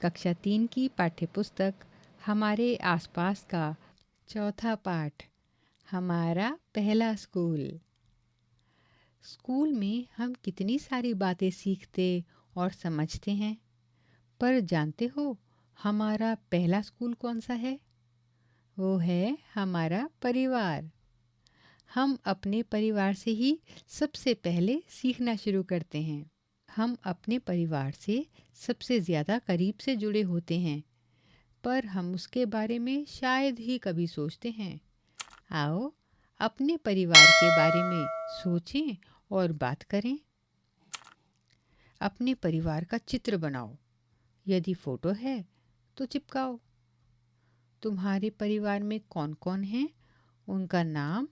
कक्षा 3 की पाठ्यपुस्तक हमारे आसपास का चौथा पाठ, हमारा पहला स्कूल। स्कूल में हम कितनी सारी बातें सीखते और समझते हैं, पर जानते हो हमारा पहला स्कूल कौन सा है? वो है हमारा परिवार। हम अपने परिवार से ही सबसे पहले सीखना शुरू करते हैं। हम अपने परिवार से सबसे ज़्यादा करीब से जुड़े होते हैं, पर हम उसके बारे में शायद ही कभी सोचते हैं। आओ अपने परिवार के बारे में सोचें और बात करें। अपने परिवार का चित्र बनाओ। यदि फ़ोटो है तो चिपकाओ। तुम्हारे परिवार में कौन कौन है, उनका नाम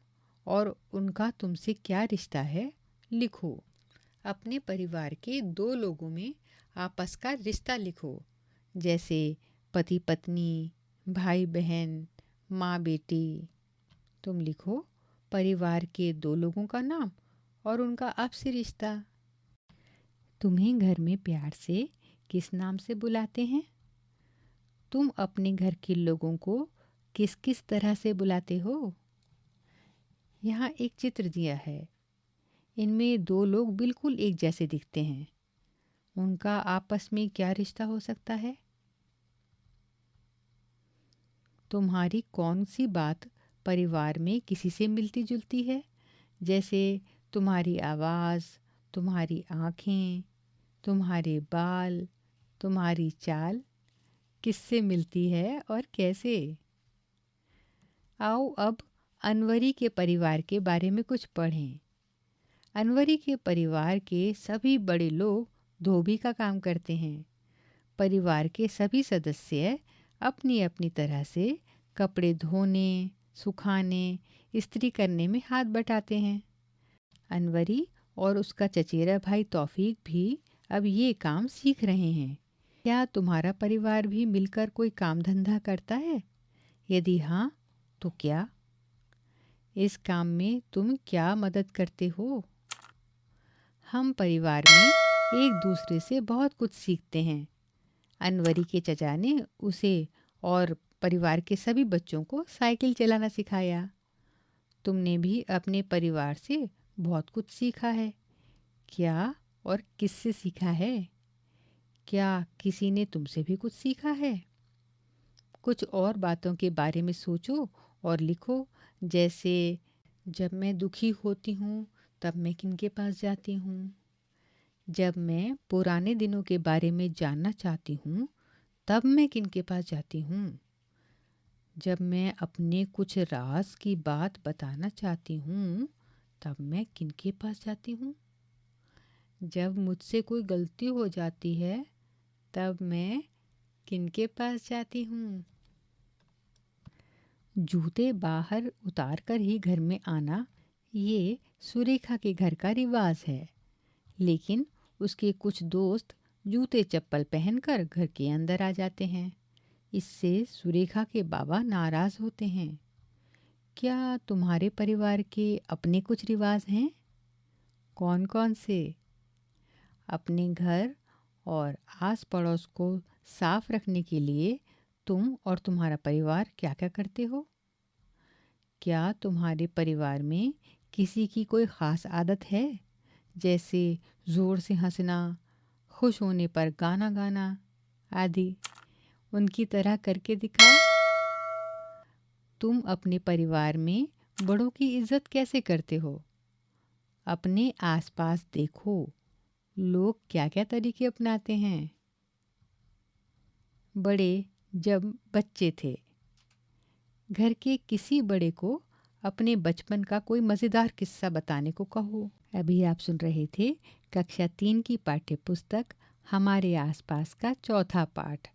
और उनका तुमसे क्या रिश्ता है लिखो। अपने परिवार के 2 लोगों में आपस का रिश्ता लिखो, जैसे पति पत्नी, भाई बहन, माँ बेटी। तुम लिखो परिवार के 2 लोगों का नाम और उनका आपसी रिश्ता। तुम्हें घर में प्यार से किस नाम से बुलाते हैं? तुम अपने घर के लोगों को किस किस तरह से बुलाते हो? यहाँ एक चित्र दिया है। इनमें 2 लोग बिल्कुल एक जैसे दिखते हैं। उनका आपस में क्या रिश्ता हो सकता है? तुम्हारी कौन सी बात परिवार में किसी से मिलती जुलती है, जैसे तुम्हारी आवाज़, तुम्हारी आँखें, तुम्हारे बाल, तुम्हारी चाल किससे मिलती है और कैसे? आओ अब अनवरी के परिवार के बारे में कुछ पढ़ें। अनवरी के परिवार के सभी बड़े लोग धोबी का काम करते हैं। परिवार के सभी सदस्य अपनी अपनी तरह से कपड़े धोने, सुखाने, इस्त्री करने में हाथ बटाते हैं। अनवरी और उसका चचेरा भाई तौफीक भी अब ये काम सीख रहे हैं। क्या तुम्हारा परिवार भी मिलकर कोई काम धंधा करता है? यदि हाँ, तो क्या? इस काम में तुम क्या मदद करते हो? हम परिवार में एक दूसरे से बहुत कुछ सीखते हैं। अनवरी के चचा ने उसे और परिवार के सभी बच्चों को साइकिल चलाना सिखाया। तुमने भी अपने परिवार से बहुत कुछ सीखा है। क्या और किससे सीखा है? क्या किसी ने तुमसे भी कुछ सीखा है? कुछ और बातों के बारे में सोचो और लिखो, जैसे जब मैं दुखी होती हूँ तब मैं किनके पास जाती हूँ। जब मैं पुराने दिनों के बारे में जानना चाहती हूँ तब मैं किनके पास जाती हूँ। जब मैं अपने कुछ राज की बात बताना चाहती हूँ तब मैं किनके पास जाती हूँ। जब मुझसे कोई गलती हो जाती है तब मैं किनके पास जाती हूँ। जूते बाहर उतार कर ही घर में आना, ये सुरेखा के घर का रिवाज है, लेकिन उसके कुछ दोस्त जूते चप्पल पहनकर घर के अंदर आ जाते हैं। इससे सुरेखा के बाबा नाराज होते हैं। क्या तुम्हारे परिवार के अपने कुछ रिवाज हैं? कौन कौन से? अपने घर और आस पड़ोस को साफ रखने के लिए तुम और तुम्हारा परिवार क्या क्या करते हो? क्या तुम्हारे परिवार में किसी की कोई ख़ास आदत है, जैसे ज़ोर से हंसना, खुश होने पर गाना गाना आदि? उनकी तरह करके दिखाओ। तुम अपने परिवार में बड़ों की इज्जत कैसे करते हो? अपने आसपास देखो, लोग क्या क्या तरीके अपनाते हैं। बड़े जब बच्चे थे, घर के किसी बड़े को अपने बचपन का कोई मज़ेदार किस्सा बताने को कहो। अभी आप सुन रहे थे कक्षा 3 की पाठ्यपुस्तक हमारे आसपास का चौथा पाठ,